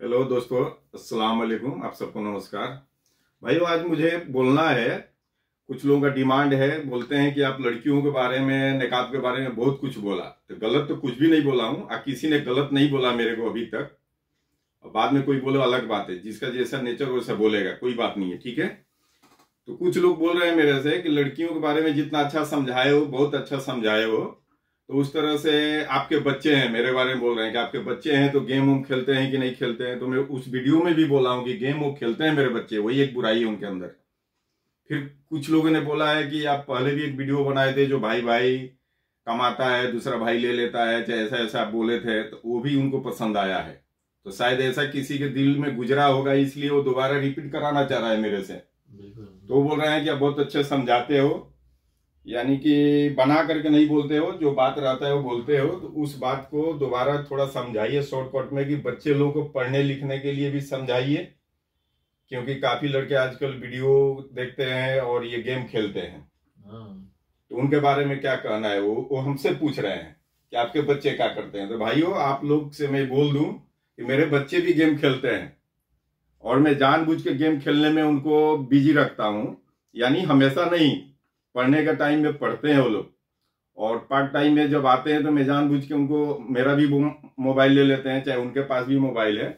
Hello दोस्तों, अस्सलाम वालेकुम। आप सबको नमस्कार। भाइयों, आज मुझे बोलना है। कुछ लोगों का डिमांड है, बोलते हैं कि आप लड़कियों के बारे में, निकाब के बारे में बहुत कुछ बोला। तो गलत तो कुछ भी नहीं बोला हूँ, किसी ने गलत नहीं बोला मेरे को अभी तक। और बाद में कोई बोले अलग बात है, जिसका जैसा नेचर वैसा बोलेगा, कोई बात नहीं है, ठीक है। तो कुछ लोग बोल रहे हैं मेरे से कि लड़कियों के बारे में जितना अच्छा समझाए हो, बहुत अच्छा समझाए हो। तो उस तरह से आपके बच्चे हैं, मेरे बारे में बोल रहे हैं कि आपके बच्चे हैं तो गेम वूम खेलते हैं कि नहीं खेलते हैं। तो मैं उस वीडियो में भी बोला हूं कि गेम वो खेलते हैं मेरे बच्चे, वही एक बुराई है उनके अंदर। फिर कुछ लोगों ने बोला है कि आप पहले भी एक वीडियो बनाए थे जो भाई भाई कमाता है, दूसरा भाई ले लेता है, चाहे ऐसा ऐसा आप बोले थे, तो वो भी उनको पसंद आया है। तो शायद ऐसा किसी के दिल में गुजरा होगा, इसलिए वो दोबारा रिपीट कराना चाह रहा है मेरे से। तो वो बोल रहे हैं कि आप बहुत अच्छे समझाते हो, यानी कि बना करके नहीं बोलते हो, जो बात रहता है वो बोलते हो। तो उस बात को दोबारा थोड़ा समझाइए शॉर्टकट में, कि बच्चे लोगों को पढ़ने लिखने के लिए भी समझाइए, क्योंकि काफी लड़के आजकल वीडियो देखते हैं और ये गेम खेलते हैं। तो उनके बारे में क्या कहना है, वो हमसे पूछ रहे हैं कि आपके बच्चे क्या करते हैं। तो भाइयों, आप लोग से मैं बोल दूं कि मेरे बच्चे भी गेम खेलते हैं, और मैं जानबूझ के गेम खेलने में उनको बिजी रखता हूं। यानी हमेशा नहीं, पढ़ने का टाइम में पढ़ते हैं वो लोग, और पार्ट टाइम में जब आते हैं तो मैं जानबूझ के उनको, मेरा भी मोबाइल ले लेते हैं, चाहे उनके पास भी मोबाइल है।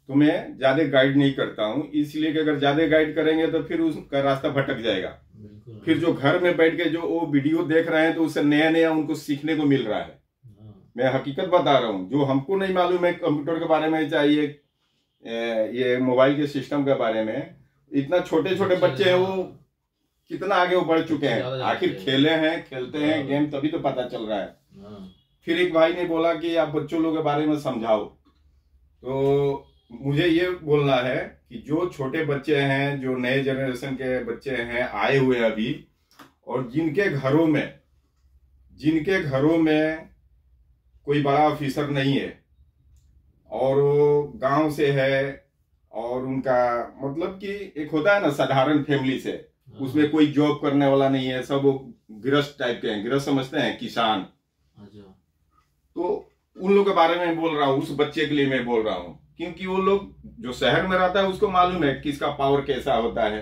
तो मैं ज्यादा गाइड नहीं करता हूं, इसलिए कि अगर ज्यादा गाइड करेंगे तो फिर उसका रास्ता भटक जाएगा। फिर जो घर में बैठ के जो वो वीडियो देख रहे हैं तो उससे नया नया उनको सीखने को मिल रहा है। मैं हकीकत बता रहा हूँ, जो हमको नहीं मालूम है कंप्यूटर के बारे में, चाहिए ये मोबाइल के सिस्टम के बारे में, इतना छोटे छोटे बच्चे हैं, वो कितना आगे वो बढ़ चुके हैं। आखिर खेले हैं, खेलते हैं गेम, तभी तो पता चल रहा है। फिर एक भाई ने बोला कि आप बच्चों लोगों के बारे में समझाओ। तो मुझे ये बोलना है कि जो छोटे बच्चे हैं, जो नए जनरेशन के बच्चे हैं आए हुए अभी, और जिनके घरों में कोई बड़ा ऑफिसर नहीं है, और वो गांव से है, और उनका मतलब कि एक होता है ना साधारण फैमिली से, उसमें कोई जॉब करने वाला नहीं है, सब वो गृहस्थ टाइप के हैं, गृहस्थ समझते हैं, किसान। तो उन लोगों के बारे में बोल रहा हूँ, उस बच्चे के लिए मैं बोल रहा हूँ, क्योंकि वो लोग जो शहर में रहता है उसको मालूम है किसका पावर कैसा होता है।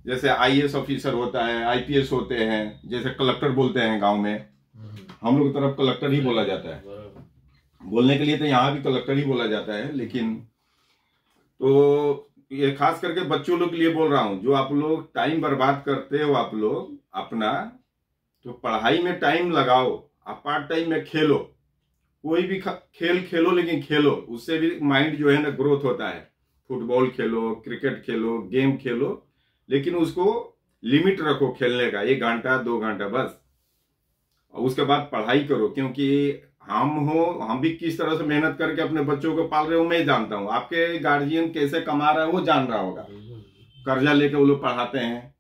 जैसे आईएएस ऑफिसर होता है, आईपीएस होते हैं, जैसे कलेक्टर बोलते हैं गांव में, हम लोग की तरफ कलेक्टर ही बोला जाता है। बोलने के लिए तो यहाँ भी कलेक्टर ही बोला जाता है, लेकिन तो ये खास करके बच्चों लोग के लिए बोल रहा हूँ। जो आप लोग टाइम बर्बाद करते हो आप लोग अपना, तो पढ़ाई में टाइम लगाओ, आप पार्ट टाइम में खेलो, कोई भी खेल खेलो, लेकिन खेलो, उससे भी माइंड जो है ना ग्रोथ होता है। फुटबॉल खेलो, क्रिकेट खेलो, गेम खेलो, लेकिन उसको लिमिट रखो खेलने का, 1 घंटा 2 घंटा बस। और उसके बाद पढ़ाई करो, क्योंकि हम भी किस तरह से मेहनत करके अपने बच्चों को पाल रहे हो मैं जानता हूँ, आपके गार्जियन कैसे कमा रहा है वो जान रहा होगा। कर्जा लेके वो लोग पढ़ाते हैं,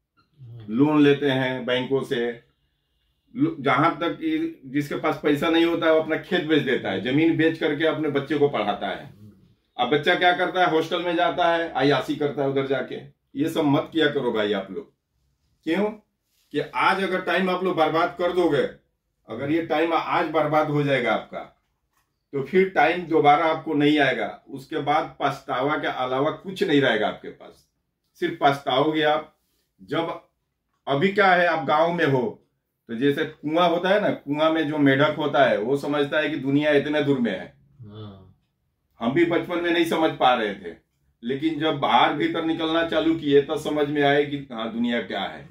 लोन लेते हैं बैंकों से, जहां तक जिसके पास पैसा नहीं होता है वो अपना खेत बेच देता है, जमीन बेच करके अपने बच्चे को पढ़ाता है। अब बच्चा क्या करता है, हॉस्टल में जाता है, अय्याशी करता है उधर जाके। ये सब मत किया करो भाई आप लोग। क्यों कि आज अगर टाइम आप लोग बर्बाद कर दोगे, अगर ये टाइम आज बर्बाद हो जाएगा आपका, तो फिर टाइम दोबारा आपको नहीं आएगा। उसके बाद पछतावा के अलावा कुछ नहीं रहेगा आपके पास, सिर्फ पछताओगे आप। जब अभी क्या है, आप गांव में हो, तो जैसे कुआं होता है ना, कुआं में जो मेढक होता है वो समझता है कि दुनिया इतने दूर में है। हम भी बचपन में नहीं समझ पा रहे थे, लेकिन जब बाहर भीतर निकलना चालू किए तब समझ में आए कि हाँ दुनिया क्या है।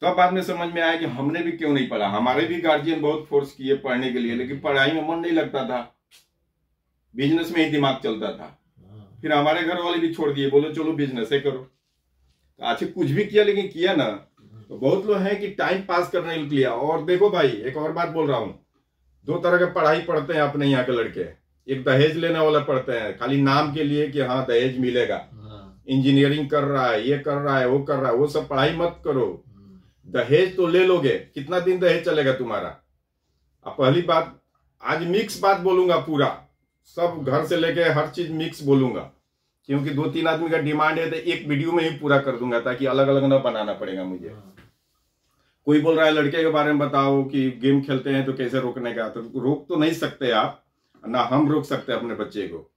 तब बाद में समझ में आया कि हमने भी क्यों नहीं पढ़ा। हमारे भी गार्जियन बहुत फोर्स किए पढ़ने के लिए, लेकिन पढ़ाई में मन नहीं लगता था, बिजनेस में ही दिमाग चलता था। फिर हमारे घर वाले भी छोड़ दिए, बोलो चलो बिजनेस है करो। तो अच्छा कुछ भी किया, लेकिन किया ना। तो बहुत लोग हैं कि टाइम पास करने के लिए। और देखो भाई, एक और बात बोल रहा हूँ, 2 तरह के पढ़ाई पढ़ते हैं अपने यहाँ के लड़के। एक दहेज लेने वाला पढ़ते हैं खाली नाम के लिए कि हाँ दहेज मिलेगा, इंजीनियरिंग कर रहा है, ये कर रहा है, वो कर रहा है। वो सब पढ़ाई मत करो, दहेज तो ले लोगे, कितना दिन दहेज चलेगा तुम्हारा। अब पहली बात, आज मिक्स बात बोलूंगा, पूरा सब घर से लेके हर चीज मिक्स बोलूंगा, क्योंकि 2-3 आदमी का डिमांड है, तो एक वीडियो में ही पूरा कर दूंगा, ताकि अलग अलग ना बनाना पड़ेगा मुझे। कोई बोल रहा है लड़के के बारे में बताओ कि गेम खेलते हैं तो कैसे रोकने का। तो रोक तो नहीं सकते आप, ना हम रोक सकते अपने बच्चे को।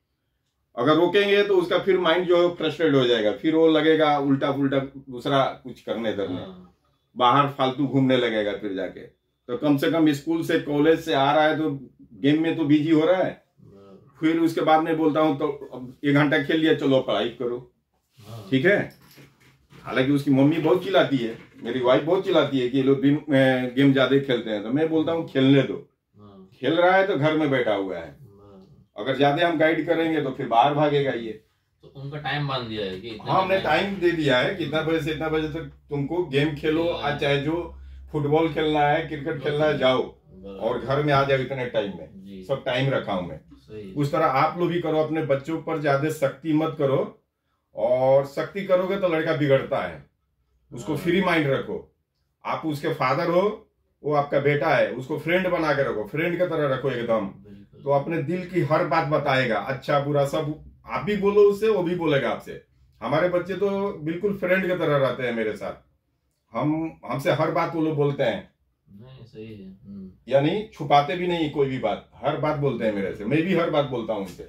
अगर रोकेंगे तो उसका फिर माइंड जो है फ्रस्ट्रेट हो जाएगा, फिर वो लगेगा उल्टा पुल्टा दूसरा कुछ करने धरने, बाहर फालतू घूमने लगेगा फिर जाके। तो कम से कम स्कूल से कॉलेज से आ रहा है तो गेम में तो बिजी हो रहा है, फिर उसके बाद में बोलता हूँ तो अब 1 घंटा खेल लिया, चलो पढ़ाई करो, ठीक है। हालांकि उसकी मम्मी बहुत चिल्लाती है, मेरी वाइफ बहुत चिल्लाती है कि ये लोग दिन में गेम ज्यादा खेलते हैं, तो मैं बोलता हूँ खेलने दो, खेल रहा है तो घर में बैठा हुआ है, अगर ज्यादा हम गाइड करेंगे तो फिर बाहर भागेगा ये। तो उनका टाइम बांध दिया है कि हाँ, हमने टाइम दे दिया है कि इतना बजे से इतना बजे तक तुमको गेम खेलो, आज चाहे जो फुटबॉल खेलना है, क्रिकेट खेलना है जाओ, और घर में आ जाओ इतने टाइम में, सब टाइम रखा हूं मैं। उस तरह आप लोग भी करो, अपने बच्चों पर ज्यादा सख्ती मत करो, और सख्ती करोगे तो लड़का बिगड़ता है, उसको फ्री माइंड रखो। आप उसके फादर हो, वो आपका बेटा है, उसको फ्रेंड बना के रखो, फ्रेंड की तरह रखो एकदम, तो अपने दिल की हर बात बताएगा, अच्छा बुरा सब। आप भी बोलो उससे, वो भी बोलेगा आपसे। हमारे बच्चे तो बिल्कुल फ्रेंड की तरह रहते हैं मेरे साथ, हमसे हर बात वो लोग बोलते हैं, नहीं सही है, यानी छुपाते भी नहीं कोई भी बात, हर बात बोलते हैं मेरे से, मैं भी हर बात बोलता हूँ उनसे,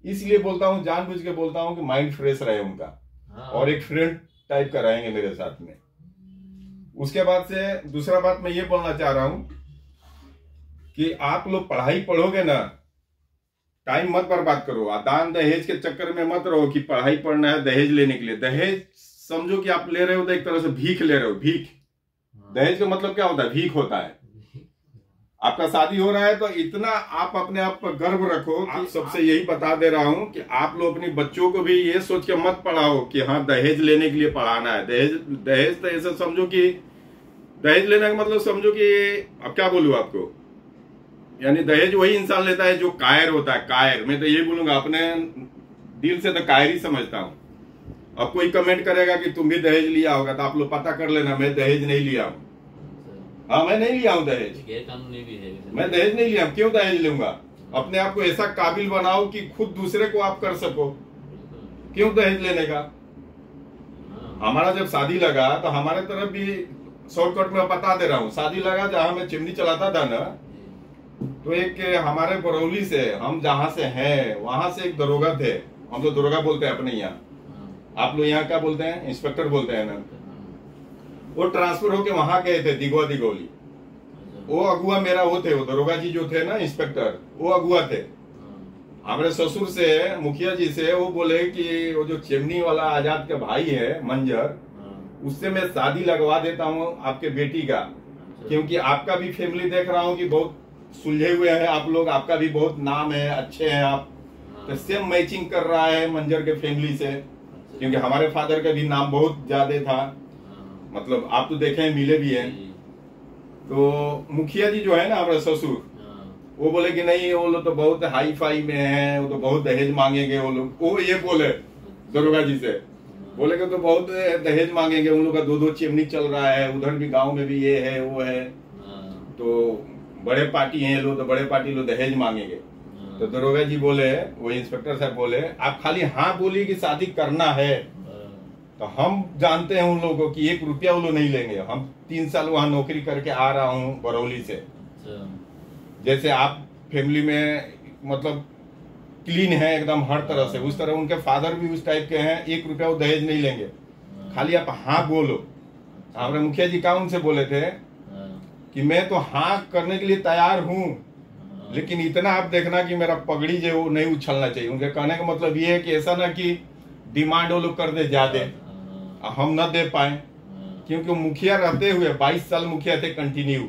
इसलिए बोलता हूँ, जानबूझ के बोलता हूँ कि माइंड फ्रेश रहे उनका, और एक फ्रेंड टाइप का रहेंगे मेरे साथ में। उसके बाद से दूसरा बात मैं ये बोलना चाह रहा हूं कि आप लोग पढ़ाई पढ़ोगे ना, टाइम मत बर्बाद करो, दान दहेज के चक्कर में मत रहो कि पढ़ाई पढ़ना है दहेज लेने के लिए। दहेज समझो कि आप ले रहे हो तो एक तरह से भीख ले रहे हो, भीख। दहेज का मतलब क्या होता है? भीख होता है। आपका शादी हो रहा है तो इतना आप अपने आप पर गर्व रखो कि सबसे यही बता दे रहा हूं कि आप लोग अपने बच्चों को भी ये सोच के मत पढ़ाओ कि हाँ दहेज लेने के लिए पढ़ाना है। दहेज तो ऐसा समझो कि दहेज लेने का मतलब समझो कि अब क्या बोलूं आपको, यानी दहेज वही इंसान लेता है जो कायर होता है, कायर। मैं तो ये बोलूंगा, अपने दिल से तो कायर ही समझता हूँ। अब कोई कमेंट करेगा कि तुम भी दहेज लिया होगा तो आप लोग पता कर लेना, मैं दहेज नहीं लिया हूँ। हाँ, मैं नहीं लिया हूँ दहेज, गैरकानूनी भी है, मैं दहेज नहीं लिया। क्यों दहेज लूंगा? अपने आप को ऐसा काबिल बनाओ कि खुद दूसरे को आप कर सको। क्यों दहेज लेने का? हमारा जब शादी लगा तो हमारे तरफ भी शॉर्टकट में बता दे रहा हूँ, शादी लगा जहां मैं चिमनी चलाता था ना, तो एक हमारे बरौली से, हम जहां से हैं वहां से एक दरोगा थे, हम लोग दरोगा बोलते हैं अपने यहाँ, आप लोग यहाँ क्या बोलते हैं? इंस्पेक्टर बोलते हैं ना। वो ट्रांसफर होके वहां गए थे दिगोली। वो अगुआ मेरा वो थे, वो दरोगा जी जो थे ना इंस्पेक्टर, वो अगुआ थे। हमारे ससुर से, मुखिया जी से वो बोले कि वो जो चिमनी वाला आजाद का भाई है मंजर, उससे मैं शादी लगवा देता हूँ आपके बेटी का, क्योंकि आपका भी फैमिली देख रहा हूँ कि बहुत सुलझे हुए हैं आप लोग, आपका भी बहुत नाम है, अच्छे हैं आप, तो सेम मैचिंग कर रहा है मंजर के फैमिली से, क्योंकि हमारे फादर का भी नाम बहुत ज्यादा था, मतलब आप तो देखे हैं, मिले भी हैं। तो मुखिया जी जो है ना हमारे ससुर, वो बोले कि नहीं वो लोग तो बहुत हाई फाई में है, वो तो बहुत दहेज मांगेंगे वो लोग। वो ये बोले दरोगा जी से, बोले कि तो बहुत दहेज मांगेंगे, उन लोग का 2-2 चिमनी चल रहा है, उधर भी गांव में भी ये है वो है, तो बड़े पार्टी हैं लोग, तो बड़े पार्टी लोग दहेज मांगेंगे। तो दरोगा जी बोले, वो इंस्पेक्टर साहब बोले, आप खाली हाँ बोलिए कि शादी करना है, तो हम जानते हैं उन लोगों को कि 1 रुपया वो लोग नहीं लेंगे। हम 3 साल वहां नौकरी करके आ रहा हूँ बरौली से, जैसे आप फैमिली में मतलब क्लीन है एकदम हर तरह से, उस तरह उनके फादर भी उस टाइप के हैं, 1 रुपया वो दहेज नहीं लेंगे, खाली आप हाँ बोलो। हमारे मुखिया जी का उनसे बोले थे कि मैं तो हाँ करने के लिए तैयार हूँ, लेकिन इतना आप देखना कि मेरा पगड़ी जो वो नहीं उछलना चाहिए। उनके कहने का मतलब ये है कि ऐसा ना कि डिमांड वो लोग कर दे ज्यादा, हम न दे पाए, क्योंकि मुखिया रहते हुए 22 साल मुखिया थे कंटिन्यू,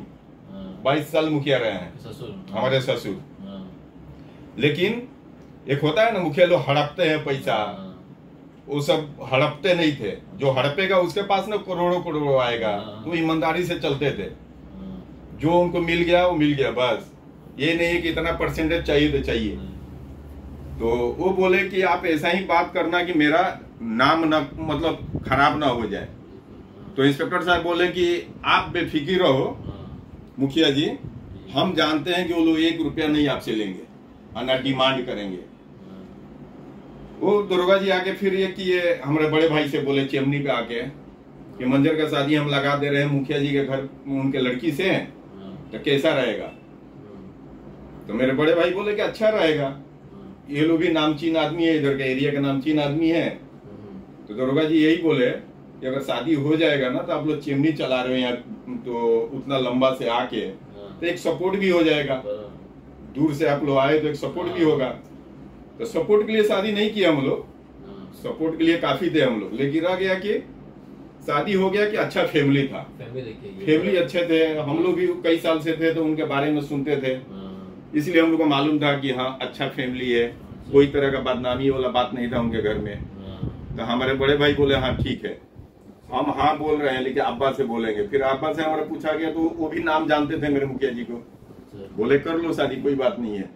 22 साल मुखिया रहे हैं हमारे ससुर। लेकिन एक होता है ना, मुखिया लोग हड़पते हैं पैसा, वो सब हड़पते नहीं थे। जो हड़पेगा उसके पास ना करोड़ों आएगा, तो ईमानदारी से चलते थे, जो उनको मिल गया वो मिल गया बस, ये नहीं है कि इतना परसेंटेज चाहिए तो चाहिए। तो वो बोले कि आप ऐसा ही बात करना कि मेरा नाम ना मतलब खराब ना हो जाए। तो इंस्पेक्टर साहब बोले कि आप बेफिक्र रहो मुखिया जी, हम जानते हैं कि वो लोग 1 रुपया नहीं आपसे लेंगे और ना डिमांड करेंगे। वो दरोगा जी आके फिर ये किए, हमारे बड़े भाई से बोले चेमनी पे आके कि मंजर का शादी हम लगा दे रहे हैं मुखिया जी के घर उनके लड़की से, तो कैसा रहेगा? तो मेरे बड़े भाई बोले कि अच्छा रहेगा। ये लोग भी नामचीन आदमी है, इधर के एरिया का नामचीन आदमी है। तो दरोगा जी यही बोले कि अगर शादी हो जाएगा ना तो आप लोग चिमनी चला रहे हो यहाँ, तो उतना लंबा से आके तो एक सपोर्ट भी हो जाएगा, दूर से आप लोग आए तो एक सपोर्ट भी होगा। तो सपोर्ट के लिए शादी नहीं किया हम लोग, सपोर्ट के लिए काफी थे हम लोग, लेकिन रह गया कि शादी हो गया कि अच्छा फैमिली था, फैमिली अच्छे थे, हम लोग भी कई साल से थे तो उनके बारे में सुनते थे, इसलिए हम लोग को मालूम था कि हाँ अच्छा फैमिली है, कोई तरह का बदनामी वाला बात नहीं था उनके घर में। तो हमारे बड़े भाई बोले हाँ ठीक है, हम हाँ बोल रहे हैं लेकिन अब्बा से बोलेंगे। फिर अब्बा से हमारा पूछा गया तो वो भी नाम जानते थे मेरे मुखिया जी को, बोले कर लो शादी, कोई बात नहीं है।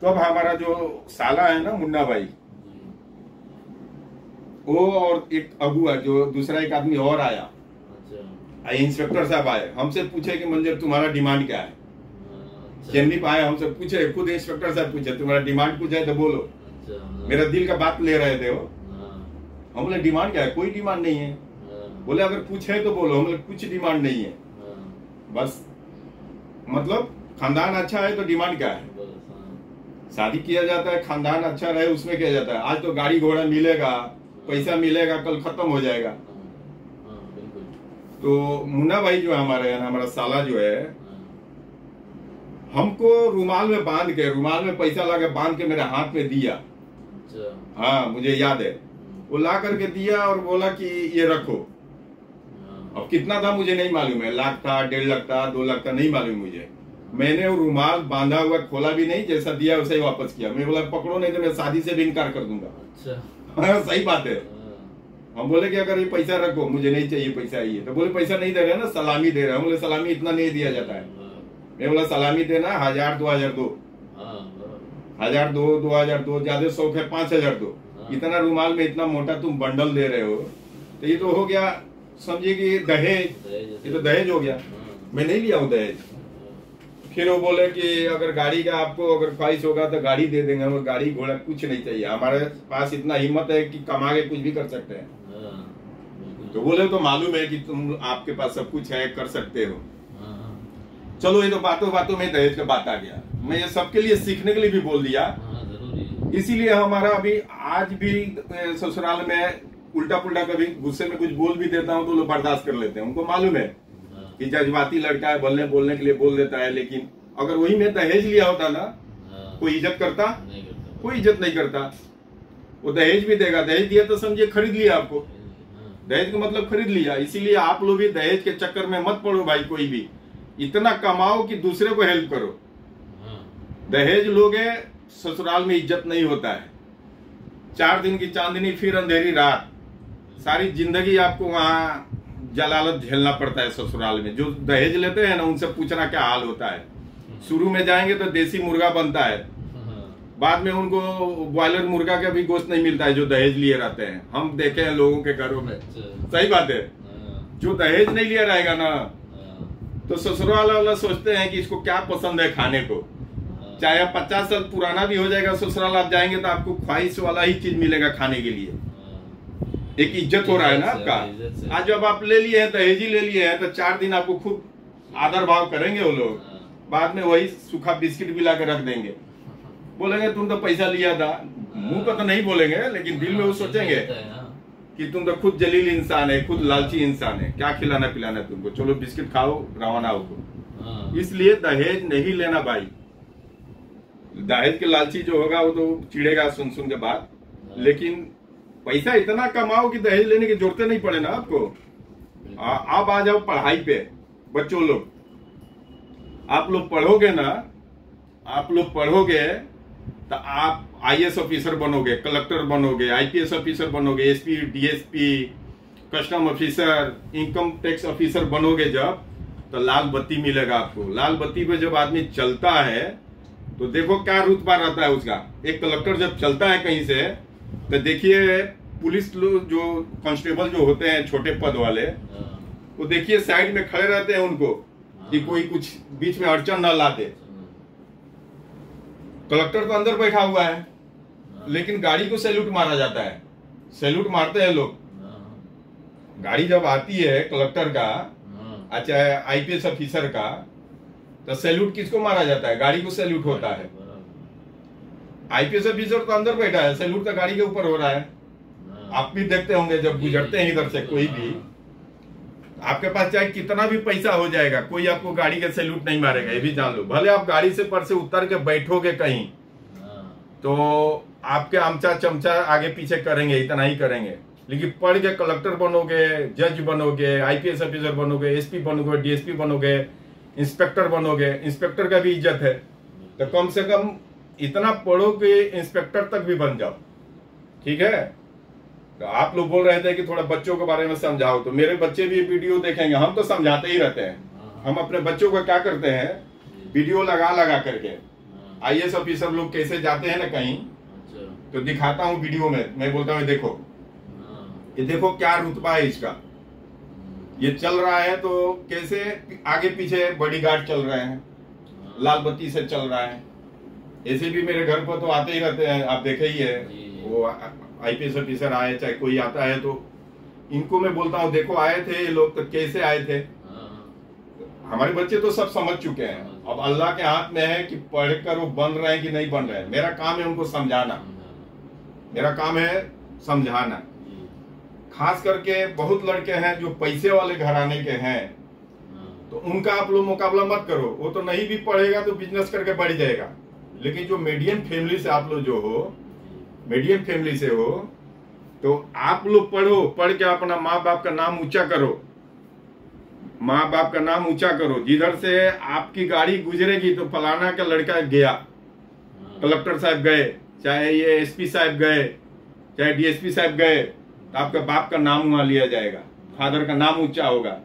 तो अब हमारा जो साला है ना मुन्ना भाई, वो और एक अगुआ जो दूसरा एक आदमी और आया, इंस्पेक्टर साहब आए, हमसे पूछे कि मंजर तुम्हारा डिमांड क्या है। चेन्नई पे आए, हमसे पूछे, खुद इंस्पेक्टर साहब पूछे तुम्हारा डिमांड कुछ है तो बोलो। मेरा दिल का बात ले रहे थे वो। हम बोले डिमांड क्या है, कोई डिमांड नहीं है। बोले अगर कुछ है तो बोलो। हम बोले कुछ डिमांड नहीं है, बस मतलब खानदान अच्छा है तो डिमांड क्या है, शादी किया जाता है, खानदान अच्छा रहे उसमें किया जाता है। आज तो गाड़ी घोड़ा मिलेगा, पैसा मिलेगा, कल खत्म हो जाएगा। तो मुन्ना भाई जो है हमारा साला जो है, हमको रुमाल में बांध के, रुमाल में पैसा लगा बांध के मेरे हाथ में दिया। हाँ मुझे याद है, वो ला करके दिया और बोला कि ये रखो। अब कितना था मुझे नहीं मालूम है, लाख था, 1.5 लाख था, 2 लाख था, नहीं मालूम मुझे। मैंने वो रुमाल बांधा हुआ खोला भी नहीं, जैसा दिया वैसे ही वापस किया। मैं बोला पकड़ो नहीं तो मैं शादी से भी इनकार कर दूंगा। हाँ सही बात है। हम बोले कि अगर ये पैसा रखो, मुझे नहीं चाहिए पैसा ये। तो बोले पैसा नहीं दे रहे ना, सलामी दे रहे। हम बोले सलामी इतना नहीं दिया जाता है। मैं बोला सलामी देना 1000 2000 दो, 1000 दो, 2000 दो, ज्यादा शौक है 5000 दो। इतना रुमाल में इतना मोटा तुम बंडल दे रहे हो, तो ये तो हो गया समझिए कि दहेज, ये तो दहेज हो गया। मैं नहीं लिया हूँ दहेज। फिर वो बोले कि अगर गाड़ी का आपको अगर ख्वाहिश होगा तो गाड़ी दे देंगे। हमें गाड़ी घोड़ा कुछ नहीं चाहिए, हमारे पास इतना हिम्मत है कि कमा के कुछ भी कर सकते हैं। तो बोले तो मालूम है कि तुम आपके पास सब कुछ है, कर सकते हो। चलो ये तो बातों बातों में दहेज का बात आ गया। मैं ये सबके लिए सीखने के लिए भी बोल दिया, इसीलिए हमारा अभी आज भी ससुराल में उल्टा पुल्टा कभी गुस्से में कुछ बोल भी देता हूँ तो लोग बर्दाश्त कर लेते हैं। उनको मालूम है कि जज्बाती लड़का है, बोलने के लिए बोल देता है। लेकिन अगर वही में दहेज लिया होता ना, कोई इज्जत करता? कोई इज्जत नहीं करता। वो दहेज भी देगा, दहेज दिया तो समझिए खरीद लिया आपको, दहेज का मतलब खरीद लिया। इसीलिए आप लोग भी दहेज के चक्कर में मत पड़ो भाई। कोई भी इतना कमाओ कि दूसरे को हेल्प करो। दहेज लोगे ससुराल में इज्जत नहीं होता है। 4 दिन की चांदनी फिर अंधेरी रात, सारी जिंदगी आपको वहां जलालत झेलना पड़ता है ससुराल में। जो दहेज लेते हैं ना उनसे पूछना क्या हाल होता है। शुरू में जाएंगे तो देसी मुर्गा बनता है, बाद में उनको ब्रॉयलर मुर्गा का भी गोश्त नहीं मिलता है जो दहेज लिए रहते हैं। हम देखे हैं लोगों के घरों में। सही बात है। जो दहेज नहीं लिया रहेगा ना तो ससुराल वाला सोचते हैं कि इसको क्या पसंद है खाने को। चाहे आप 50 साल पुराना भी हो जाएगा, ससुराल आप जाएंगे तो आपको ख्वाहिश वाला ही चीज मिलेगा खाने के लिए। एक इज्जत हो रहा है ना आपका। आज जब आप ले लिए हैं, दहेज ही ले लिए हैं, तो 4 दिन आपको खूब आदर भाव करेंगे वो लोग। बाद में वही सूखा बिस्किट भी ला के रख देंगे, बोलेंगे तुम तो पैसा लिया था। मुंह पर तो नहीं बोलेंगे, लेकिन दिल में वो सोचेंगे कि तुम तो खुद जलील इंसान है, खुद लालची इंसान है, क्या खिलाना पिलाना तुमको, चलो बिस्किट खाओ रवाना हो। इसलिए दहेज नहीं लेना भाई। दहेज के लालची जो होगा वो तो चिढ़ेगा सुन के बाद, लेकिन पैसा इतना कमाओ कि दहेज लेने की जरूरत नहीं पड़े ना आपको। आप आ जाओ पढ़ाई पे। बच्चों लोग, आप लोग पढ़ोगे ना, आप लोग पढ़ोगे तो आप IAS ऑफिसर बनोगे, कलेक्टर बनोगे, IPS ऑफिसर बनोगे, SP DSP, custom officer, income tax officer बनोगे जब, तो लाल बत्ती मिलेगा आपको। लाल बत्ती पे जब आदमी चलता है तो देखो क्या रुतबा रहता है उसका। एक कलेक्टर जब चलता है कहीं से, तो देखिए पुलिस लोग जो कांस्टेबल जो होते हैं छोटे पद वाले, वो देखिए साइड में खड़े रहते हैं उनको कि कोई कुछ बीच में अड़चन ना ला दे। कलेक्टर तो अंदर बैठा हुआ है, लेकिन गाड़ी को सैल्यूट मारा जाता है। सैल्यूट मारते हैं लोग। गाड़ी जब आती है कलेक्टर का, अच्छा IPS ऑफिसर का, तो सैल्यूट किसको मारा जाता है? गाड़ी को सैल्यूट होता है। आईपीएस ऑफिसर तो अंदर बैठा है, सैल्यूट तो गाड़ी के ऊपर हो रहा है। आप भी देखते होंगे जब गुजरते हैं इधर से कोई भी, आपके पास चाहे कितना भी पैसा हो जाएगा, कोई आपको गाड़ी के सैल्यूट नहीं मारेगा, ये भी जान लो। भले आप गाड़ी से पर से उतर के बैठोगे कहीं तो आपके आमचा चमचा आगे पीछे करेंगे, इतना ही करेंगे, लेकिन पढ़ के कलेक्टर बनोगे, जज बनोगे, आईपीएस ऑफिसर बनोगे, एसपी बनोगे, डीएसपी बनोगे, इंस्पेक्टर बनोगे, इंस्पेक्टर का भी इज्जत है, तो कम से कम इतना पढ़ो कि इंस्पेक्टर तक भी बन जाओ। ठीक है, तो आप लोग बोल रहे थे कि थोड़ा बच्चों के बारे में समझाओ, तो मेरे बच्चे भी वीडियो देखेंगे, हम तो समझाते ही रहते हैं। हम अपने बच्चों को क्या करते हैं, वीडियो लगा लगा करके आईएएस ऑफिसर लोग कैसे जाते हैं ना कहीं, तो दिखाता हूँ वीडियो में। मैं बोलता हूँ देखो, ये देखो क्या रुतबा है इसका, ये चल रहा है तो कैसे आगे पीछे बॉडीगार्ड चल रहे हैं, लाल बत्ती से चल रहा है। ऐसे भी मेरे घर पर तो आते ही रहते हैं, आप देखे ही है, वो आईपीएस ऑफिसर आए चाहे कोई आता है तो इनको मैं बोलता हूँ देखो आए थे ये लोग तो कैसे आए थे। हमारे बच्चे तो सब समझ चुके हैं, अब अल्लाह के हाथ में है कि पढ़कर वो बन रहे हैं कि नहीं बन रहे हैं। मेरा काम है उनको समझाना, मेरा काम है समझाना। खास करके बहुत लड़के हैं जो पैसे वाले घराने के हैं, तो उनका आप लोग मुकाबला मत करो, वो तो नहीं भी पढ़ेगा तो बिजनेस करके बढ़ जाएगा। लेकिन जो मीडियम फैमिली से आप लोग जो हो, मीडियम फैमिली से हो, तो आप लोग पढ़ो, पढ़ के अपना माँ बाप का नाम ऊंचा करो, माँ बाप का नाम ऊंचा करो। जिधर से आपकी गाड़ी गुजरेगी तो फलाना का लड़का गया, कलेक्टर साहब गए, चाहे ये एसपी साहब गए, चाहे डीएसपी साहब गए, तो आपका बाप का नाम वहां लिया जाएगा, फादर का नाम ऊंचा होगा।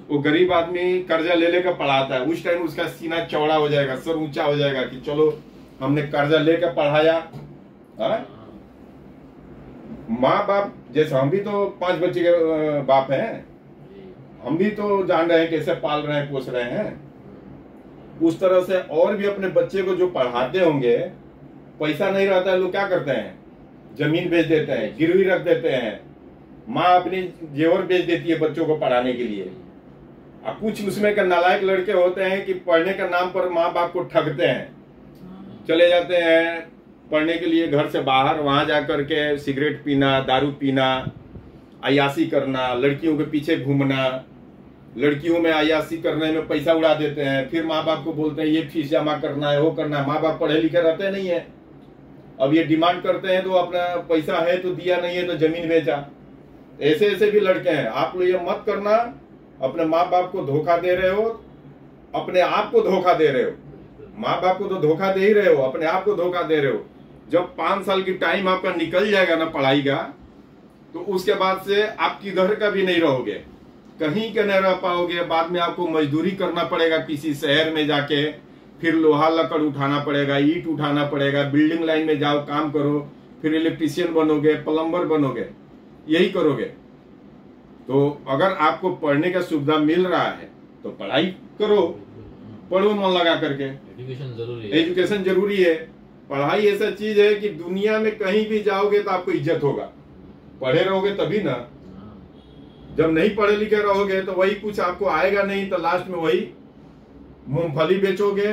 वो गरीब आदमी कर्जा ले लेकर पढ़ाता है, उस टाइम उसका सीना चौड़ा हो जाएगा, सर ऊंचा हो जाएगा कि चलो हमने कर्जा लेकर पढ़ाया। माँ बाप जैसे हम भी तो 5 बच्चे के बाप हैं, हम भी तो जान रहे हैं कैसे पाल रहे हैं, पोस रहे हैं। उस तरह से और भी अपने बच्चे को जो पढ़ाते होंगे, पैसा नहीं रहता है, लोग क्या करते हैं, जमीन बेच देते हैं, गिरवी रख देते हैं, माँ अपनी जेवर बेच देती है बच्चों को पढ़ाने के लिए। अब कुछ उसमें का नालायक लड़के होते हैं कि पढ़ने का नाम पर माँ बाप को ठगते हैं, चले जाते हैं पढ़ने के लिए घर से बाहर, वहां जाकर के सिगरेट पीना, दारू पीना, अय्याशी करना, लड़कियों के पीछे घूमना, लड़कियों में अय्याशी करने में पैसा उड़ा देते हैं। फिर माँ बाप को बोलते हैं ये फीस जमा करना है, वो करना है। माँ बाप पढ़े लिखे रहते नहीं है, अब ये डिमांड करते हैं तो अपना पैसा है तो दिया, नहीं है तो जमीन बेचा। ऐसे ऐसे भी लड़के हैं। आप लोग ये मत करना, अपने माँ बाप को धोखा दे रहे हो, अपने आप को धोखा दे रहे हो। माँ बाप को तो धोखा दे ही रहे हो, अपने आप को धोखा दे रहे हो। जब 5 साल की टाइम आपका निकल जाएगा ना पढ़ाई का, तो उसके बाद से आप किधर का भी नहीं रहोगे, कहीं के नहीं रह पाओगे। बाद में आपको मजदूरी करना पड़ेगा किसी शहर में जाके, फिर लोहा लकड़ उठाना पड़ेगा, ईंट उठाना पड़ेगा, बिल्डिंग लाइन में जाओ काम करो, फिर इलेक्ट्रीशियन बनोगे, प्लम्बर बनोगे, यही करोगे। तो अगर आपको पढ़ने का सुविधा मिल रहा है तो पढ़ाई करो, पढ़ो मन लगा करके। एजुकेशन जरूरी है, एजुकेशन जरूरी है। पढ़ाई ऐसा चीज है कि दुनिया में कहीं भी जाओगे तो आपको इज्जत होगा, पढ़े रहोगे तभी ना। जब नहीं पढ़े लिखे रहोगे तो वही कुछ आपको आएगा नहीं, तो लास्ट में वही मूंगफली बेचोगे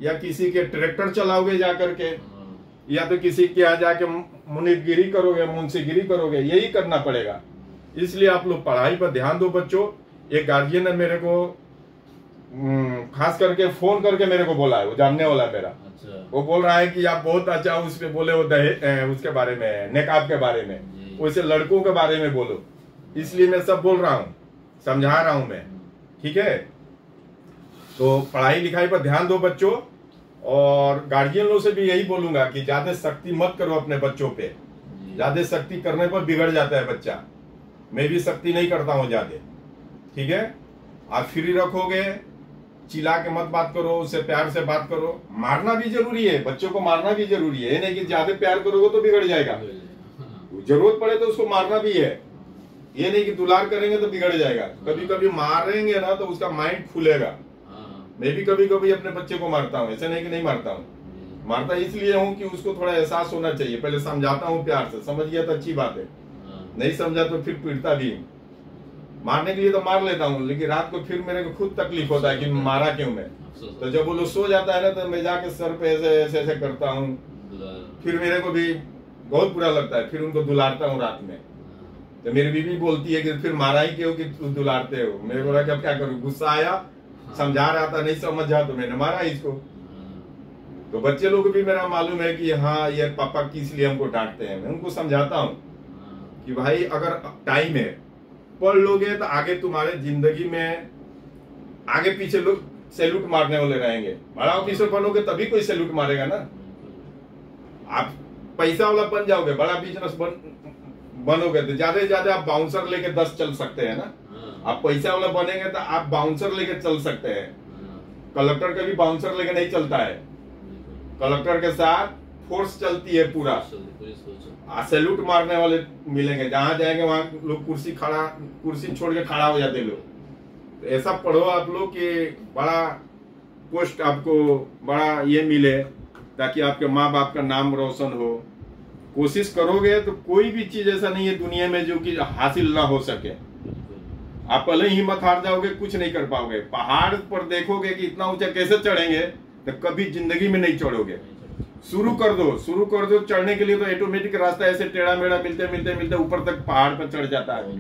या किसी के ट्रैक्टर चलाओगे जाकर के, या तो किसी के यहाँ जाके मुनीगिरी करोगे, मुंशीगिरी करोगे, यही करना पड़ेगा। इसलिए आप लोग पढ़ाई पर ध्यान दो बच्चों। एक गार्जियन ने मेरे को खास करके फोन करके मेरे को बोला है, वो जानने वाला है मेरा। अच्छा। वो बोल रहा है कि आप बहुत अच्छा उस पे बोले, वो उसके बारे में, नेकाब के बारे में, वैसे लड़कों के बारे में बोलो। इसलिए मैं सब बोल रहा हूँ, समझा रहा हूँ मैं, ठीक है। तो पढ़ाई लिखाई पर ध्यान दो बच्चों, और गार्जियनों से भी यही बोलूंगा कि ज्यादा सख्ती मत करो अपने बच्चों पे। ज्यादा सख्ती करने पर बिगड़ जाता है बच्चा। मैं भी सख्ती नहीं करता हूँ ज्यादा, ठीक है। आप फ्री रखोगे, चिल्ला के मत बात करो, उससे प्यार से बात करो। मारना भी जरूरी है, बच्चों को मारना भी जरूरी है। ये नहीं कि ज्यादा प्यार करोगे तो बिगड़ जाएगा, जरूरत पड़े तो उसको मारना भी है। ये नहीं कि दुलार करेंगे तो बिगड़ जाएगा। कभी कभी मारेंगे ना तो उसका माइंड खुलेगा। मैं भी कभी कभी अपने बच्चे को मारता हूँ, ऐसे नहीं कि नहीं मारता हूँ। मारता इसलिए हूँ कि उसको थोड़ा एहसास होना चाहिए। पहले समझाता हूँ प्यार से, समझ गया तो अच्छी बात है, नहीं समझा तो फिर पीटता भी हूँ। मारने के लिए तो मार लेता हूँ, लेकिन रात को फिर मेरे को खुद तकलीफ होता है कि मारा क्यों मैं। तो जब वो लोग सो जाता है ना, तो मैं जाके सर पे ऐसे ऐसे ऐसे करता हूँ, फिर मेरे को भी बहुत बुरा लगता है, फिर उनको दुलारता हूँ रात में। तो मेरी बीवी बोलती है कि फिर मारा ही क्यों कि तुम दुलारते हो। मैंने बोला कि अब क्या करूँ, गुस्सा आया, समझा रहा था, नहीं समझा तो मैंने मारा इसको। तो बच्चे लोग को भी मेरा मालूम है कि हाँ ये पापा किस लिए हमको डांटते हैं। मैं उनको समझाता हूँ कि भाई अगर टाइम है, पढ़ लोगे तो आगे तुम्हारे जिंदगी में आगे पीछे लोग सैल्यूट मारने वाले रहेंगे। बड़ा ऑफिसर बनोगे तभी कोई सैल्यूट मारेगा ना। आप पैसा वाला बन जाओगे, बड़ा बिजनेस बनोगे तो ज्यादा से ज्यादा आप बाउंसर लेके 10 चल सकते हैं ना। आप पैसा वाला बनेंगे तो आप बाउंसर लेके चल सकते हैं। कलेक्टर कभी बाउंसर लेके नहीं चलता है, कलेक्टर के साथ फोर्स चलती है पूरा। सैल्यूट मारने वाले मिलेंगे, जहां जाएंगे वहां लोग कुर्सी छोड़ के खड़ा हो जाते लोग। तो ऐसा पढ़ो आप लोग कि बड़ा पोस्ट आपको बड़ा ये मिले, ताकि आपके माँ बाप का नाम रोशन हो। कोशिश करोगे तो कोई भी चीज ऐसा नहीं है दुनिया में जो कि हासिल ना हो सके। आप पहले ही हिम्मत हार जाओगे, कुछ नहीं कर पाओगे। पहाड़ पर देखोगे कि इतना ऊंचा कैसे चढ़ेंगे, तो कभी जिंदगी में नहीं चढ़ोगे। शुरू कर दो चढ़ने के लिए, तो ऑटोमेटिक रास्ता ऐसे टेढ़ा मेढ़ा मिलते मिलते मिलते ऊपर तक पहाड़ पर चढ़ जाता है।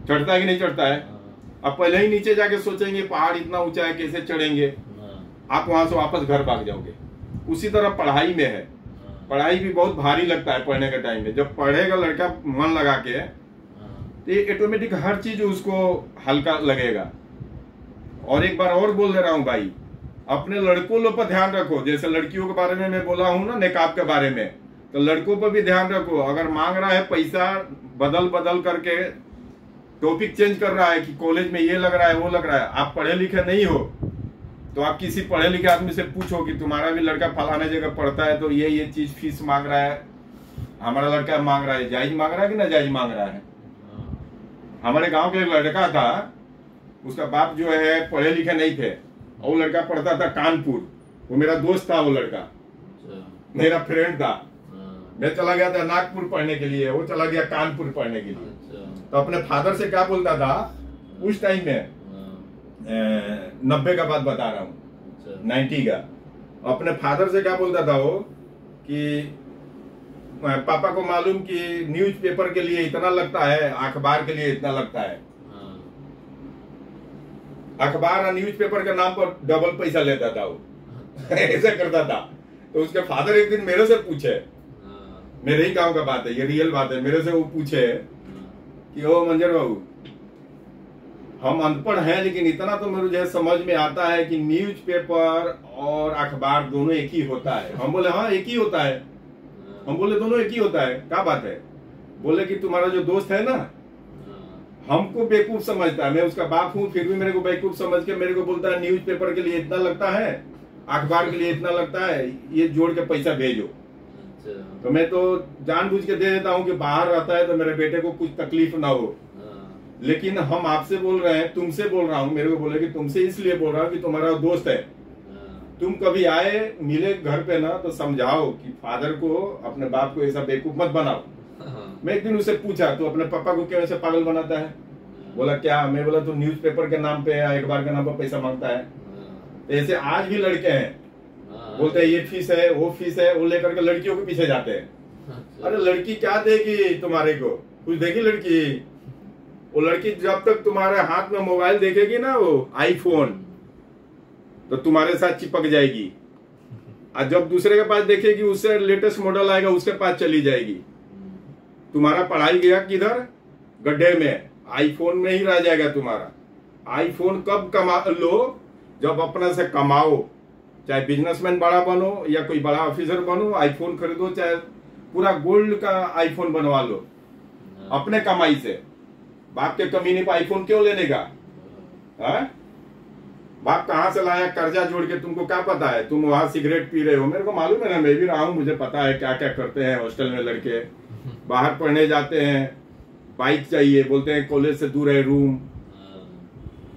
चढ़ता है कि नहीं चढ़ता है? अब पहले ही नीचे जाके सोचेंगे पहाड़ इतना ऊंचा है कैसे चढ़ेंगे, आप वहां से वापस घर भाग जाओगे। उसी तरह पढ़ाई में है, पढ़ाई भी बहुत भारी लगता है पढ़ने के टाइम में। जब पढ़ेगा लड़का मन लगा के, तो ये ऑटोमेटिक हर चीज उसको हल्का लगेगा। और एक बार और बोल दे रहा हूँ भाई, अपने लड़कों लोग पर ध्यान रखो। जैसे लड़कियों के बारे में मैं बोला हूँ ना निकाब के बारे में, तो लड़कों पर भी ध्यान रखो। अगर मांग रहा है पैसा बदल करके टॉपिक चेंज कर रहा है कि कॉलेज में ये लग रहा है वो लग रहा है, आप पढ़े लिखे नहीं हो, तो आप किसी पढ़े लिखे आदमी से पूछो कि तुम्हारा भी लड़का फलाने जगह पढ़ता है तो ये चीज फीस मांग रहा है, हमारा लड़का मांग रहा है, जायज मांग रहा है कि ना जायज मांग रहा है। हमारे गांव के एक लड़का था, उसका बाप जो है पढ़े लिखे नहीं थे, और वो लड़का पढ़ता था कानपुर। वो मेरा दोस्त था, वो लड़का मेरा फ्रेंड था। मैं चला गया था नागपुर पढ़ने के लिए, वो चला गया कानपुर पढ़ने के लिए। तो अपने फादर से क्या बोलता था उस टाइम में, 90 का बात बता रहा हूँ, 90 का। अपने फादर से क्या बोलता था वो कि पापा को मालूम कि न्यूज़पेपर के लिए इतना लगता है, अखबार के लिए इतना लगता है। अखबार और न्यूज़पेपर के नाम पर डबल पैसा लेता था वो। ऐसा करता था। तो उसके फादर एक दिन मेरे से पूछे, मेरे ही गांव का बात है, ये रियल बात है, मेरे से वो पूछे कि ओ मंजर बाबू, हम अनपढ़ हैं लेकिन इतना तो मुझे समझ में आता है कि न्यूज़पेपर और अखबार दोनों एक ही होता है। हम बोले हाँ एक ही होता है। हम बोले दोनों एक ही होता है, क्या बात है? बोले कि तुम्हारा जो दोस्त है ना, हमको बेवकूफ समझता है, मैं उसका बाप हूँ फिर भी मेरे को बेवकूफ समझ के मेरे को बोलता है न्यूज़पेपर के लिए इतना लगता है, अखबार के लिए इतना लगता है, ये जोड़ के पैसा भेजो। तो मैं तो जानबूझ के दे देता हूँ कि बाहर रहता है तो मेरे बेटे को कुछ तकलीफ ना हो। लेकिन हम आपसे बोल रहे हैं, तुमसे बोल रहा हूँ, मेरे को बोले कि तुमसे इसलिए बोल रहा हूँ कि तुम्हारा दोस्त है, तुम कभी आए मिले घर पे ना तो समझाओ कि फादर को, अपने बाप को ऐसा बेवकूफ मत बनाओ। मैं एक दिन उसे पूछा तो अपने पापा को क्यों ऐसे पागल बनाता है? बोला क्या? मैं बोला तो न्यूज़पेपर के नाम पे या अखबार के नाम पर पैसा मांगता है। ऐसे आज भी लड़के हैं, बोलते हैं ये फीस है वो फीस है, वो लेकर के लड़कियों के पीछे जाते हैं। अरे लड़की क्या देगी तुम्हारे को? कुछ देगी लड़की? वो लड़की जब तक तुम्हारे हाथ में मोबाइल देखेगी ना, वो आईफोन, तो तुम्हारे साथ चिपक जाएगी। और जब दूसरे के पास देखेगी उससे लेटेस्ट मॉडल आएगा उसके पास चली जाएगी। तुम्हारा पढ़ाई गया किधर? गड्ढे में। आईफोन में ही रह जाएगा तुम्हारा। आईफोन कब कमा लो? जब अपने से कमाओ, चाहे बिजनेसमैन बड़ा बनो या कोई बड़ा ऑफिसर बनो, आईफोन खरीदो, चाहे पूरा गोल्ड का आईफोन बनवा लो अपने कमाई से। बाप के कमीने पर आईफोन क्यों लेने का? बाप कहाँ से लाया कर्जा जोड़ के? तुमको क्या पता है? तुम वहां सिगरेट पी रहे हो, मेरे को मालूम है ना, मैं भी रहा हूँ, मुझे पता है क्या क्या करते हैं हॉस्टल में लड़के। बाहर पढ़ने जाते हैं, बाइक चाहिए, बोलते हैं कॉलेज से दूर है रूम,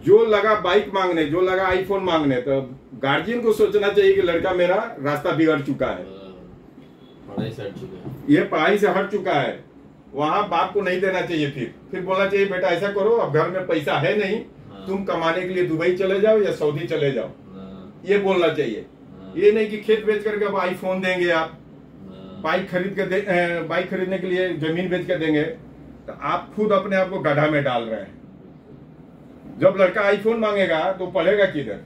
जो लगा बाइक मांगने, जो लगा आईफोन मांगने। तो गार्जियन को सोचना चाहिए कि लड़का मेरा रास्ता बिगड़ चुका है, पढ़ाई से हट चुका है, ये पढ़ाई से हट चुका है। वहां बाप को नहीं देना चाहिए। फिर बोलना चाहिए बेटा ऐसा करो, अब घर में पैसा है नहीं, तुम कमाने के लिए दुबई चले जाओ या सऊदी चले जाओ, ये बोलना चाहिए। ये नहीं कि खेत बेच करके अब आईफोन देंगे आप, बाइक बाइक खरीदने के लिए जमीन बेच के देंगे, तो आप खुद अपने आप को गड्ढा में डाल रहे हैं। जब लड़का आईफोन मांगेगा तो पढ़ेगा किधर?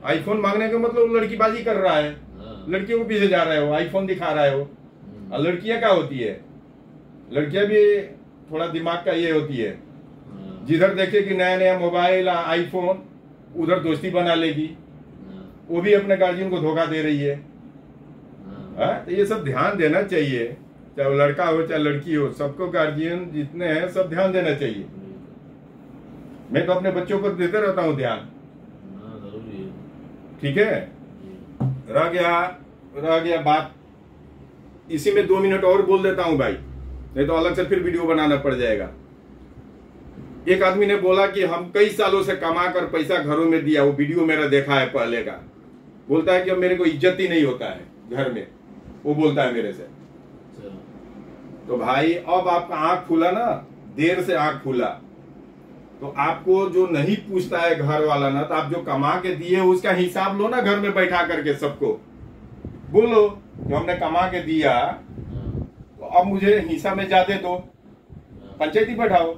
आईफोन मांगने का मतलब लड़कीबाजी कर रहा है, लड़कियों को पीछे जा रहा है, वो आईफोन दिखा रहा है वो। और लड़कियां क्या होती है, लड़कियां भी थोड़ा दिमाग का ये होती है, जिधर देखे कि नया नया मोबाइल आईफोन, उधर दोस्ती बना लेगी, वो भी अपने गार्जियन को धोखा दे रही है। तो ये सब ध्यान देना चाहिए, चाहे वो लड़का हो चाहे लड़की हो, सबको गार्जियन जितने हैं सब ध्यान देना चाहिए। मैं तो अपने बच्चों को देते रहता हूँ ध्यान, ठीक है। रह गया बात, इसी में 2 मिनट और बोल देता हूं भाई, नहीं तो अलग से फिर वीडियो बनाना पड़ जाएगा। एक आदमी ने बोला कि हम कई सालों से कमा कर पैसा घरों में दिया, वो वीडियो मेरा देखा है पहले का। बोलता है कि अब मेरे को इज्जत ही नहीं होता है घर में, वो बोलता है मेरे से। तो भाई अब आपका आंख खुला ना, देर से आंख खुला, तो आपको जो नहीं पूछता है घर वाला ना, तो आप जो कमा के दिए उसका हिसाब लो ना, घर में बैठा करके सबको बोलो जो हमने कमा के दिया, तो अब मुझे हिस्सा में ज्यादा दो, पंचायती बैठाओ।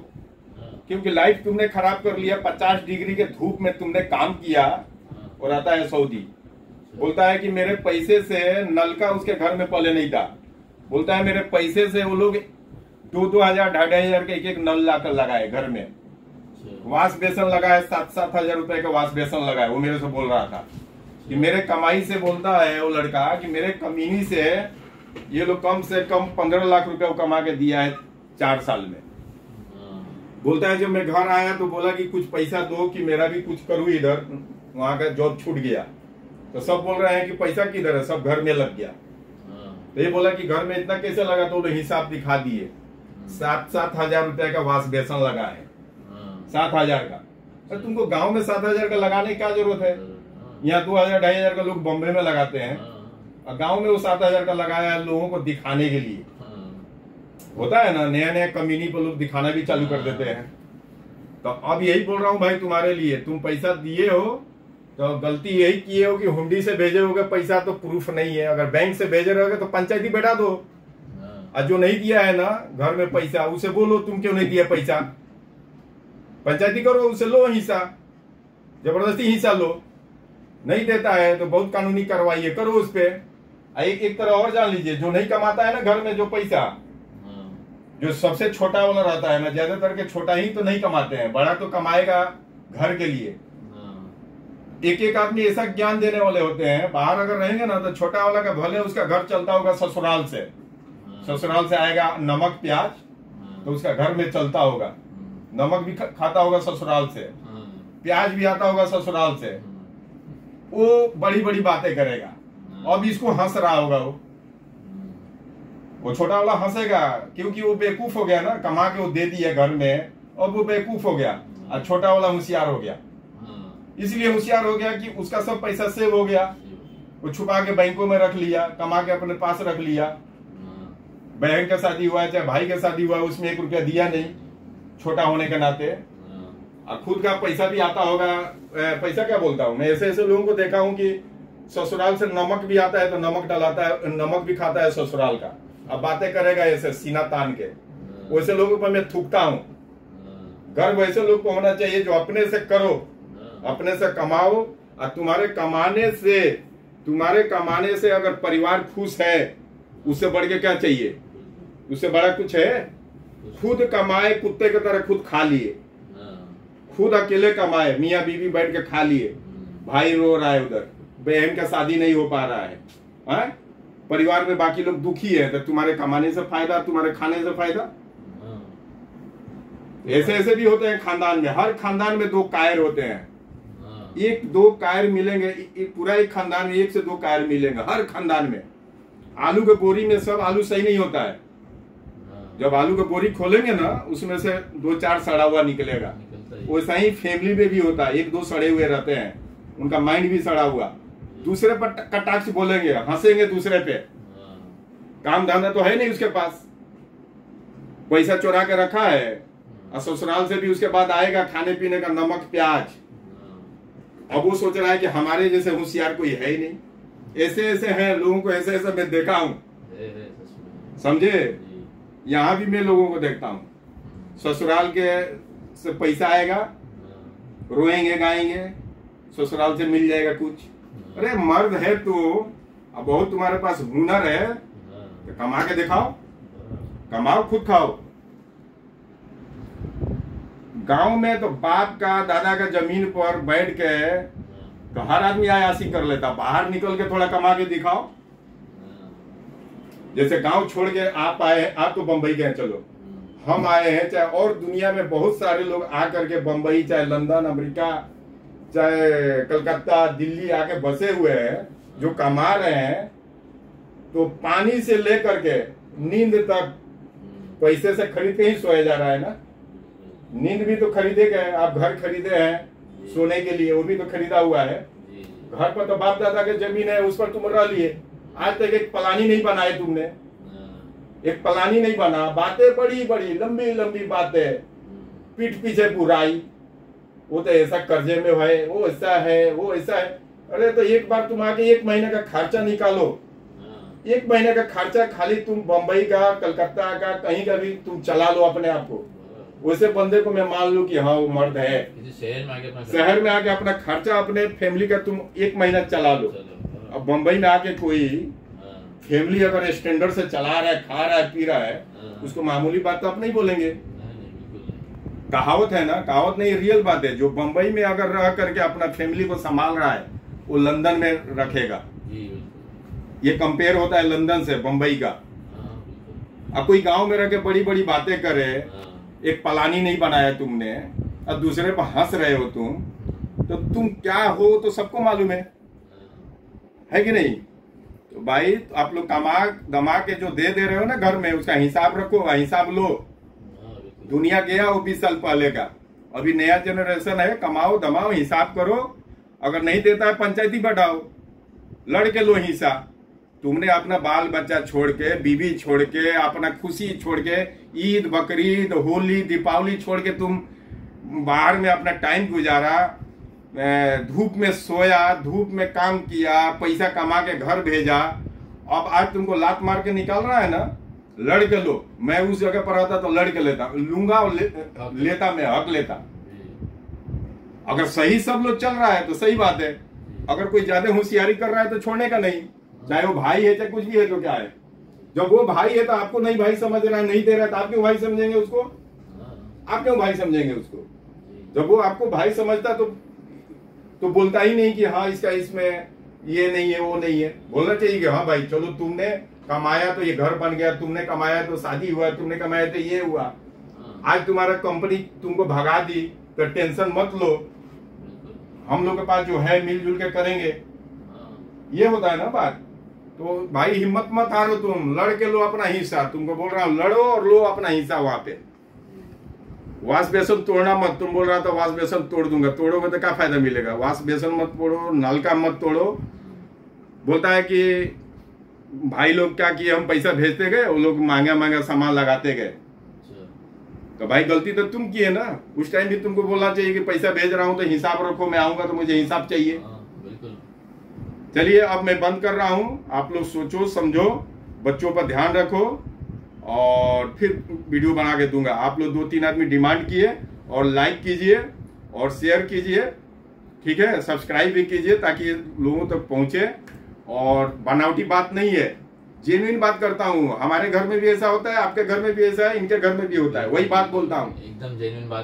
क्योंकि लाइफ तुमने खराब कर लिया, 50 डिग्री के धूप में तुमने काम किया, और आता है सऊदी, बोलता है कि मेरे पैसे से नल का उसके घर में पहले नहीं था, बोलता है मेरे पैसे से वो लोग 2-2 हजार 2,500 हजार के एक नल लाकर लगाए घर में, वाश बेसन लगाए, 7-7 हजार रुपए का वाश बेसन लगाए। वो मेरे से बोल रहा था कि मेरे कमाई से, बोलता है वो लड़का कि मेरे कमीनी से ये लोग कम से कम 15 लाख रुपए कमा के दिया है 4 साल में। बोलता है जब मैं घर आया तो बोला कि कुछ पैसा दो कि मेरा भी कुछ करूँ इधर, वहां का जॉब छूट गया। तो सब बोल रहे हैं कि पैसा किधर है, सब घर में लग गया। तो ये बोला कि घर में इतना कैसे लगा, तो हिसाब दिखा दिए, 7-7 हजार रुपए का वाश बेसन लगा है, 7 हजार का। तो तुमको गांव में 7 हजार का लगाने की क्या जरूरत है? यहाँ 2,000-2,500 का लोग बॉम्बे में लगाते हैं, और गांव में वो 7 हजार का लगाया है लोगों को दिखाने के लिए। होता है ना, नया नया कम्युनिटी पर लोग दिखाना भी चालू कर देते हैं। तो अब यही बोल रहा हूँ भाई तुम्हारे लिए, तुम पैसा दिए हो तो गलती यही किए हो कि हुंडी से भेजे होगे पैसा, तो प्रूफ नहीं है। अगर बैंक से भेजे रहोगे तो पंचायती बैठा दो, और जो नहीं दिया है ना घर में पैसा, उसे बोलो तुम क्यों नहीं दिया पैसा, पंचायती करो, उसे लो हिस्सा, जबरदस्ती हिस्सा लो। नहीं देता है तो बहुत कानूनी कार्रवाई करो उस पर। एक तरह और जान लीजिए, जो नहीं कमाता है ना घर में जो पैसा, जो सबसे छोटा वाला रहता है ना, ज्यादातर के छोटा ही तो नहीं कमाते हैं, बड़ा तो कमाएगा घर के लिए। एक आदमी ऐसा ज्ञान देने वाले होते हैं, बाहर अगर रहेंगे ना तो छोटा वाला का भले उसका घर चलता होगा ससुराल से, ससुराल से आएगा नमक प्याज, तो उसका घर में चलता होगा, नमक भी खाता होगा ससुराल से, प्याज भी आता होगा ससुराल से, वो बड़ी बड़ी बातें करेगा। अब इसको हंस रहा होगा वो छोटा वाला हंसेगा, क्योंकि वो बेवकूफ हो गया ना, कमा के वो दे दिया घर में, और वो बेवकूफ हो गया, और छोटा वाला होशियार हो गया। इसलिए होशियार हो गया कि उसका सब पैसा सेव हो गया, वो छुपा के बैंकों में रख लिया, कमा के अपने पास रख लिया। बहन का शादी हुआ है चाहे भाई का शादी हुआ है, उसमें 1 रुपया दिया नहीं, छोटा होने के नाते। और खुद का पैसा भी आता होगा, पैसा क्या बोलता हूँ मैं, ऐसे ऐसे लोगों को देखा हूँ कि ससुराल से नमक भी आता है तो नमक डलाता है, नमक भी खाता है ससुराल का, अब बातें करेगा ऐसे सीना तान के। वैसे लोगों पर मैं थूकता हूँ। गर्व वैसे लोग को होना चाहिए जो अपने से करो, अपने से कमाओ, और तुम्हारे कमाने से अगर परिवार खुश है, उससे बढ़ के क्या चाहिए, उससे बड़ा कुछ है? खुद कमाए, कुत्ते की तरह खुद खा लिए, खुद अकेले कमाए, मियाँ बीवी बैठ के खा लिए, भाई रो रहा है उधर, बहन का शादी नहीं हो पा रहा है, परिवार में बाकी लोग दुखी है, तो तुम्हारे कमाने से फायदा, तुम्हारे खाने से फायदा। ऐसे ऐसे भी होते हैं खानदान में, हर खानदान में 2 कायर होते हैं, 1-2 कायर मिलेंगे, पूरा एक खानदान में 1 से 2 कायर मिलेंगे हर खानदान में। आलू के बोरी में सब आलू सही नहीं होता है, जब आलू के बोरी खोलेंगे ना उसमें से 2-4 सड़ा हुआ निकलेगा। वैसा ही फैमिली में भी होता है, 1-2 सड़े हुए रहते हैं, उनका माइंड भी सड़ा हुआ, दूसरे पर कटाक्ष बोलेंगे, हंसेंगे दूसरे पे, काम धंधा तो है नहीं उसके पास, पैसा चुरा के रखा है, और ससुराल से भी उसके बाद आएगा खाने पीने का नमक प्याज। अब वो सोच रहा है कि हमारे जैसे होशियार कोई है ही नहीं। ऐसे ऐसे हैं लोगों को, ऐसे ऐसे मैं देखा हूं। समझे? जी। यहाँ भी मैं लोगों को देखता हूँ, ससुराल के से पैसा आएगा, रोएंगे गाएंगे, ससुराल से मिल जाएगा कुछ। अरे मर्द है तो, अब बहुत तुम्हारे पास हुनर है तो कमा के दिखाओ, कमाओ खुद खाओ। गांव में तो बाप का दादा का जमीन पर बैठ के तो हर आदमी आयासी कर लेता, बाहर निकल के थोड़ा कमा के दिखाओ। जैसे गांव छोड़ के आप आए, आप तो बंबई गए, चलो हम आए हैं, चाहे और दुनिया में बहुत सारे लोग आकर के बंबई, चाहे लंदन, अमेरिका, चाहे कलकत्ता, दिल्ली आके बसे हुए हैं, जो कमा रहे हैं। तो पानी से लेकर के नींद तक पैसे से खरीद के ही सोया जा रहा है ना। नींद भी तो खरीदे गए, आप घर खरीदे हैं सोने के लिए, वो भी तो खरीदा हुआ है। घर पर तो बाप दादा के जमीन है, उस पर तुम रह लिए। आज तक एक पलानी नहीं बनाए तुमने, एक पलानी नहीं बना। बातें बड़ी बड़ी लंबी लंबी बातें, पीठ पीछे बुराई, वो तो ऐसा कर्जे में है, वो ऐसा है, वो ऐसा है। अरे तो एक बार तुम आके 1 महीने का खर्चा निकालो, 1 महीने का खर्चा खाली तुम बंबई का, कलकत्ता का, कहीं का भी तुम चला लो अपने आप को। वैसे बंदे को मैं मान लूं कि हाँ वो मर्द है, शहर में आके अपना खर्चा अपने फैमिली का तुम 1 महीना चला लो। अब बंबई में आके कोई फैमिली अगर स्टैंडर्ड से चला रहा है, खा रहा है, पी रहा है, उसको मामूली बात तो आप नहीं बोलेंगे। कहावत है ना, कहावत नहीं, रियल बात है। जो बंबई में अगर रह करके अपना फैमिली को संभाल रहा है, वो लंदन में रखेगा। ये कंपेयर होता है लंदन से बंबई का। अब कोई गांव में रह के बड़ी बड़ी बातें करे, एक पलानी नहीं बनाया तुमने, अब दूसरे पर हंस रहे हो तुम, तो तुम क्या हो तो सबको मालूम है कि नहीं? तो भाई आप लोग कमा दमा के जो दे रहे हो ना घर में, उसका हिसाब रखो, हिसाब लो। दुनिया गया वो 20 साल पहले का, अभी नया जनरेशन है। कमाओ दमाओ, हिसाब करो। अगर नहीं देता है पंचायती बढ़ाओ, लड़ के लो हिस्सा। तुमने अपना बाल बच्चा छोड़ के, बीवी छोड़ के, अपना खुशी छोड़ के, ईद बकरीद होली दीपावली छोड़ के तुम बाहर में अपना टाइम गुजारा, धूप में सोया, धूप में काम किया, पैसा कमा के घर भेजा। अब आज तुमको लात मार के निकाल रहा है ना, लड़ के लो। मैं उस जगह पर रहता तो लड़ के लेता, लूंगा और लेता, मैं हक लेता। अगर सही सब लोग चल रहा है तो सही बात है, अगर कोई ज्यादा होशियारी कर रहा है तो छोड़ने का नहीं, चाहे वो भाई है चाहे कुछ भी है तो क्या है। जब वो भाई है तो आपको नहीं भाई समझ रहा है, नहीं दे रहा है, तो आप क्यों भाई समझेंगे उसको? आप क्यों भाई समझेंगे उसको? जब वो आपको भाई समझता तो बोलता ही नहीं कि हाँ इसका इसमें ये नहीं है वो नहीं है। बोलना चाहिए कि हाँ भाई चलो तुमने कमाया तो ये घर बन गया, तुमने कमाया तो शादी हुआ, तुमने कमाया तो ये हुआ। आज तुम्हारा कंपनी तुमको भगा दी तो टेंशन मत लो, हम लोग के पास जो है मिलजुल के करेंगे। ये होता है ना बात। तो भाई हिम्मत मत हारो, तुम लड़ के लो अपना हिस्सा। तुमको बोल रहा हूँ लड़ो और लो अपना हिस्सा। वहां पे वाश बेसन तोड़ना मत। तुम बोल रहा था वाश बेसन तोड़ दूंगा, तोड़ोगे तो क्या फायदा मिलेगा? वाश बेसन मत तोड़ो, नलका मत तोड़ो। बोलता है कि भाई लोग क्या किए, हम पैसा भेजते गए, वो लोग महंगा महंगा सामान लगाते गए। तो भाई गलती तो तुम किए ना। उस टाइम भी तुमको बोलना चाहिए कि पैसा भेज रहा हूं तो हिसाब रखो, मैं आऊंगा तो मुझे हिसाब चाहिए। चलिए अब मैं बंद कर रहा हूं। आप लोग सोचो समझो, बच्चों पर ध्यान रखो, और फिर वीडियो बना के दूंगा। आप लोग 2-3 आदमी डिमांड किए, और लाइक कीजिए और शेयर कीजिए, ठीक है? सब्सक्राइब भी कीजिए ताकि लोगों तक पहुंचे। और बनावटी बात नहीं है, जेन्युइन बात करता हूँ। हमारे घर में भी ऐसा होता है, आपके घर में भी ऐसा है, इनके घर में भी होता है। वही बात बोलता हूँ, एकदम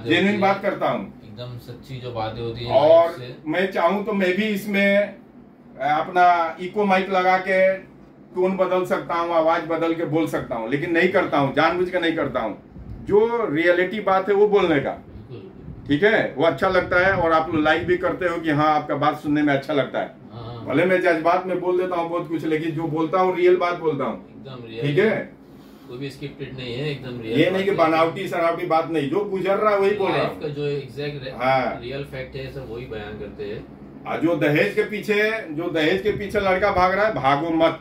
जेन्युइन बात करता हूँ, एकदम सच्ची जो बातें होती है। और मैं चाहूँ तो मैं भी इसमें अपना इको माइक लगा के टोन बदल सकता हूँ, आवाज बदल के बोल सकता हूँ, लेकिन नहीं करता हूँ, जानबूझ के नहीं करता हूँ। जो रियलिटी बात है वो बोलने का, ठीक है? वो अच्छा लगता है, और आप लोग लाइक भी करते हो कि हाँ आपका बात सुनने में अच्छा लगता है। भले मैं जज्बात में बोल देता हूँ बहुत कुछ, लेकिन जो बोलता हूँ रियल बात बोलता हूँ, एकदम ठीक है? कोई भी स्क्रिप्टेड नहीं है, एकदम रियल। ये नहीं कि बनावटी सरावटी बात नहीं, जो गुजर रहा है वही बोल रहा हूँ। जो एग्जैक्ट रियल फैक्ट है सब वही बयान करते हैं। जो दहेज के पीछे लड़का भाग रहा है, भागो मत,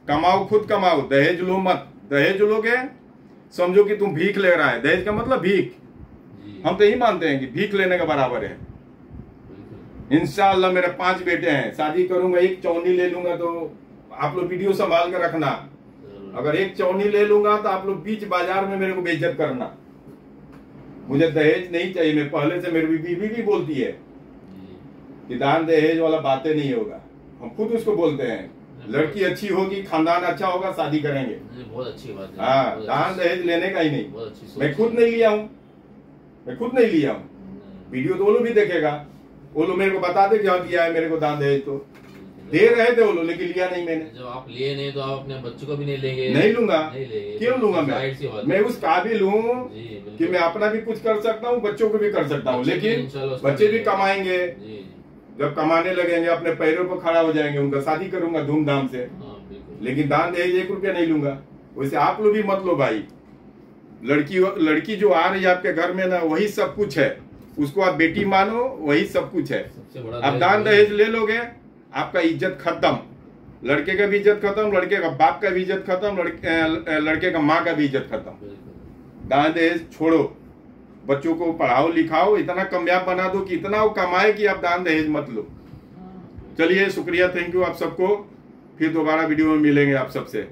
कमाओ, खुद कमाओ, दहेज लो मत। दहेज लोगे समझो कि तुम भीख ले रहा है। दहेज का मतलब भीख, हम तो यही मानते हैं कि भीख लेने के बराबर है। इंशाअल्लाह मेरे 5 बेटे हैं, शादी करूंगा, एक चौनी ले लूंगा। तो आप लोग वीडियो संभाल कर रखना, अगर एक चौनी ले लूंगा तो आप लोग बीच बाजार में मेरे को बेइज्जत करना। मुझे दहेज नहीं चाहिए। मैं पहले से, मेरी बीवी भी बोलती है कि दान दहेज वाला बातें नहीं होगा। हम खुद उसको बोलते हैं, लड़की अच्छी होगी, खानदान अच्छा होगा, शादी करेंगे। बहुत अच्छी बात है। हाँ, दान दहेज लेने का ही नहीं। बहुत अच्छी सोच। मैं खुद नहीं लिया हूँ, मैं खुद नहीं लिया हूँ। वीडियो तो वो लोग भी देखेगा, वो लोग मेरे को बता दे कि हाँ दिया है मेरे को दान दहेज, तो दे रहे थे वो लोग, लेकिन लिया नहीं मैंने। जब आप लिए नहीं तो आप अपने बच्चों को भी नहीं लेंगे। नहीं लूंगा, नहीं लेंगे। क्यों लूंगा? मैं उस काबिल हूँ कि मैं अपना भी कुछ कर सकता हूँ, बच्चों को भी कर सकता हूँ। लेकिन बच्चे भी कमाएंगे, जब कमाने लगेंगे अपने पैरों पर खड़ा हो जाएंगे, उनका शादी करूंगा धूमधाम से। लेकिन दान दहेज 1 रुपया नहीं लूंगा। वैसे आप लोग भी मत लो भाई। लड़की जो आ रही है आपके घर में ना, वही सब कुछ है। उसको आप बेटी मानो, वही सब कुछ है। आप दान दहेज ले लोगे, आपका इज्जत खत्म। लड़के का भी इज्जत खत्म, लड़के का बाप का भी इज्जत खत्म, लड़के का माँ का भी इज्जत खत्म। दान दहेज छोड़ो, बच्चों को पढ़ाओ लिखाओ, इतना कामयाब बना दो कि इतना वो कमाए कि आप दान दहेज मत लो। चलिए, शुक्रिया, थैंक यू आप सबको। फिर दोबारा वीडियो में मिलेंगे आप सबसे।